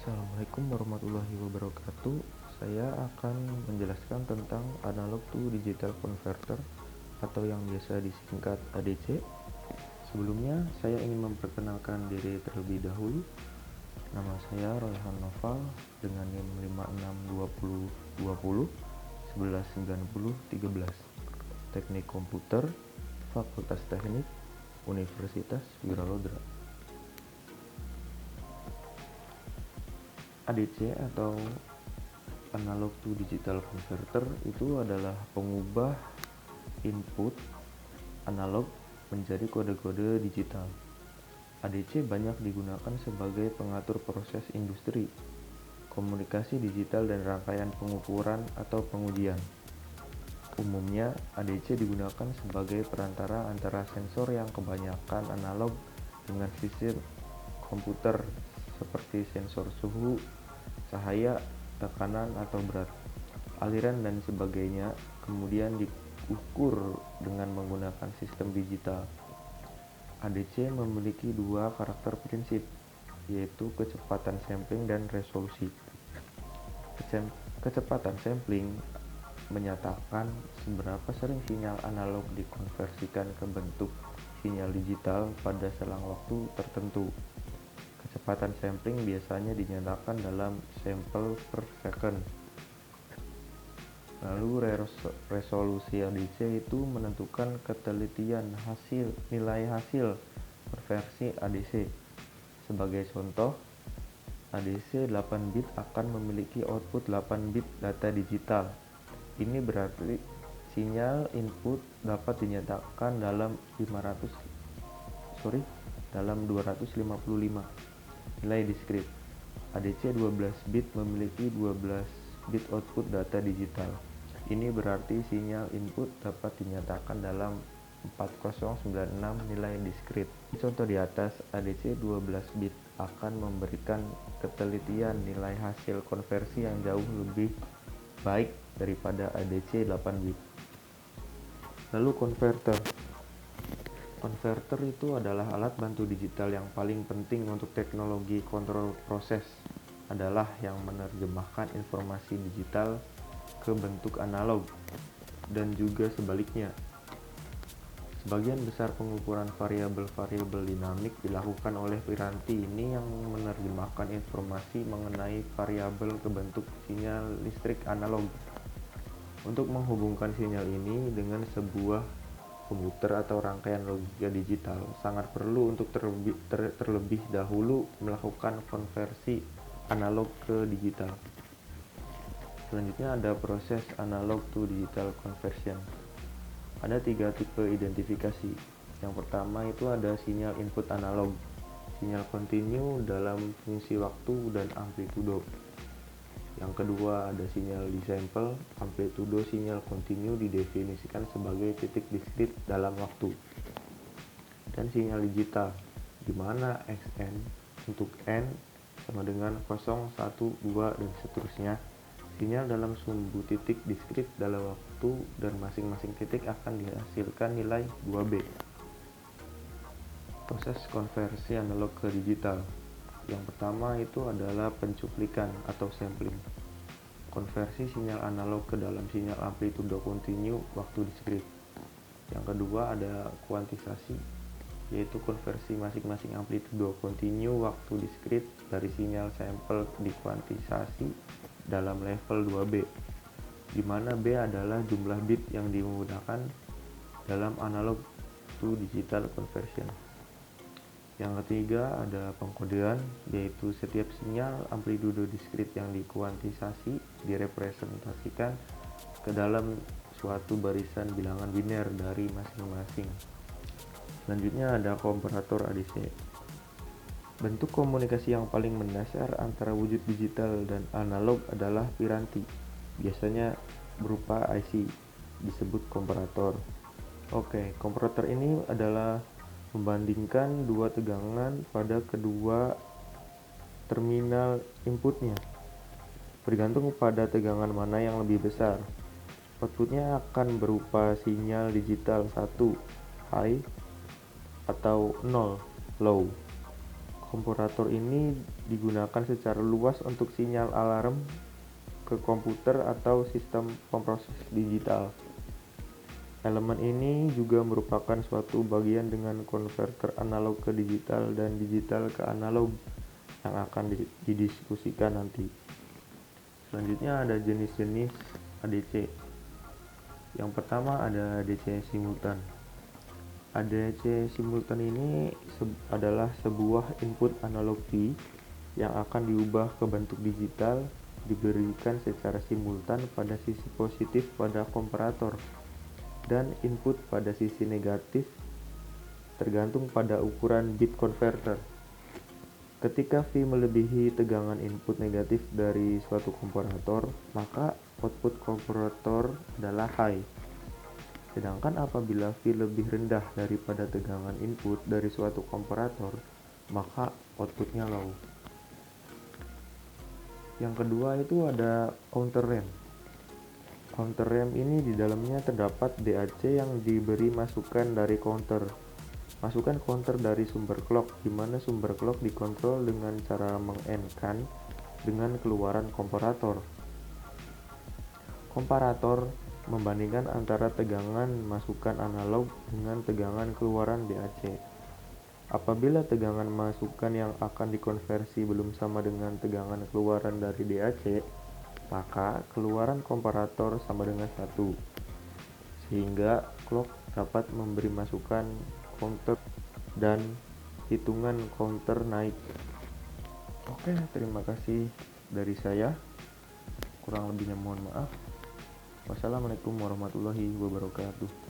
Assalamualaikum warahmatullahi wabarakatuh. Saya akan menjelaskan tentang analog to digital converter atau yang biasa disingkat ADC. Sebelumnya, saya ingin memperkenalkan diri terlebih dahulu. Nama saya Royhan Noval dengan NIM 562020 119013. Teknik Komputer, Fakultas Teknik, Universitas Wiralodra. ADC atau analog to digital converter itu adalah pengubah input analog menjadi kode-kode digital. ADC banyak digunakan sebagai pengatur proses industri, komunikasi digital dan rangkaian pengukuran atau pengujian. Umumnya, ADC digunakan sebagai perantara antara sensor yang kebanyakan analog dengan sistem komputer seperti sensor suhu, cahaya, tekanan atau berat, aliran dan sebagainya, kemudian diukur dengan menggunakan sistem digital. ADC memiliki dua karakter prinsip, yaitu kecepatan sampling dan resolusi. Kecepatan sampling menyatakan seberapa sering sinyal analog dikonversikan ke bentuk sinyal digital pada selang waktu tertentu. Kecepatan sampling biasanya dinyatakan dalam sampel per second. Lalu resolusi ADC itu menentukan ketelitian nilai hasil konversi ADC. Sebagai contoh, ADC 8 bit akan memiliki output 8 bit data digital. Ini berarti sinyal input dapat dinyatakan dalam 255 nilai diskrit. ADC 12 bit memiliki 12 bit output data digital. Ini berarti sinyal input dapat dinyatakan dalam 4096 nilai diskrit. Contoh di atas, ADC 12 bit akan memberikan ketelitian nilai hasil konversi yang jauh lebih baik daripada ADC 8 bit. Lalu konverter. Konverter itu adalah alat bantu digital yang paling penting untuk teknologi kontrol proses, adalah yang menerjemahkan informasi digital ke bentuk analog, dan juga sebaliknya. Sebagian besar pengukuran variabel-variabel dinamik dilakukan oleh piranti ini yang menerjemahkan informasi mengenai variabel ke bentuk sinyal listrik analog. Untuk menghubungkan sinyal ini dengan sebuah komputer atau rangkaian logika digital, sangat perlu untuk terlebih dahulu melakukan konversi analog ke digital. Selanjutnya ada proses analog to digital conversion. Ada 3 tipe identifikasi. Yang pertama itu ada sinyal input analog, sinyal kontinu dalam fungsi waktu dan amplitudo. Yang kedua ada sinyal disampel, amplitudo sinyal kontinu didefinisikan sebagai titik diskrit dalam waktu. Dan sinyal digital, di mana xn untuk n sama dengan 0, 1, 2, dan seterusnya. Sinyal dalam sumbu titik diskrit dalam waktu dan masing-masing titik akan dihasilkan nilai 2B. Proses konversi analog ke digital. Yang pertama itu adalah pencuplikan atau sampling. Konversi sinyal analog ke dalam sinyal amplitudo kontinu waktu diskrit. Yang kedua ada kuantisasi, yaitu konversi masing-masing amplitudo kontinu waktu diskrit dari sinyal sampel dikuantisasi dalam level 2B, di mana B adalah jumlah bit yang digunakan dalam analog to digital conversion. Yang ketiga ada pengkodean, yaitu setiap sinyal amplitudo diskrit yang dikuantisasi direpresentasikan ke dalam suatu barisan bilangan biner dari masing-masing. Selanjutnya ada komparator ADC. Bentuk komunikasi yang paling mendasar antara wujud digital dan analog adalah piranti, biasanya berupa IC, disebut komparator. Komparator ini adalah membandingkan dua tegangan pada kedua terminal inputnya. Bergantung pada tegangan mana yang lebih besar, outputnya akan berupa sinyal digital 1 high atau 0 low. Komparator ini digunakan secara luas untuk sinyal alarm ke komputer atau sistem pemroses digital. Elemen ini juga merupakan suatu bagian dengan konverter analog ke digital dan digital ke analog yang akan didiskusikan nanti. Selanjutnya ada jenis-jenis ADC. Yang pertama ada ADC simultan. ADC simultan ini adalah sebuah input analog P yang akan diubah ke bentuk digital diberikan secara simultan pada sisi positif pada komparator dan input pada sisi negatif tergantung pada ukuran bit converter. Ketika V melebihi tegangan input negatif dari suatu komparator, maka output komparator adalah high. Sedangkan apabila V lebih rendah daripada tegangan input dari suatu komparator, maka outputnya low. Yang kedua itu ada counter ramp. Counter ramp ini di dalamnya terdapat DAC yang diberi masukan dari counter. Masukan counter dari sumber clock, di mana sumber clock dikontrol dengan cara meng-AND-kan dengan keluaran komparator. Komparator membandingkan antara tegangan masukan analog dengan tegangan keluaran DAC. Apabila tegangan masukan yang akan dikonversi belum sama dengan tegangan keluaran dari DAC, maka keluaran komparator sama dengan 1, sehingga clock dapat memberi masukan counter dan hitungan counter naik. Oke, terima kasih dari saya. Kurang lebihnya mohon maaf. Wassalamualaikum warahmatullahi wabarakatuh.